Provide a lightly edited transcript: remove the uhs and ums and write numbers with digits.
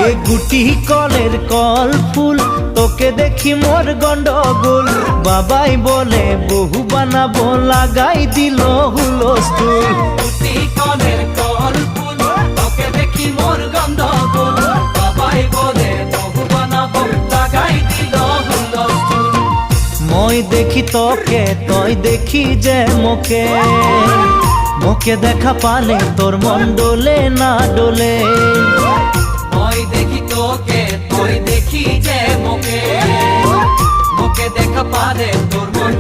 এ গুটি কলের কল ফুল তোকে দেখি মোর গন্ডগোল বাবাই বলে বহু বানাবো লাগাই দিল হুলস্থুল গুটি কলের কল ফুল তোকে দেখি মোর গন্ডগোল বাবাই বলে বহু বানাবো লাগাই দিল হুলস্থুল মই দেখি তোকে তই দেখি যে মোকে মোকে দেখা পালে তোর মন ডোলে না ডোলে মই দেখি তোকে তুই দেখি যে মোকে মোকে দেখা পারে তোর মন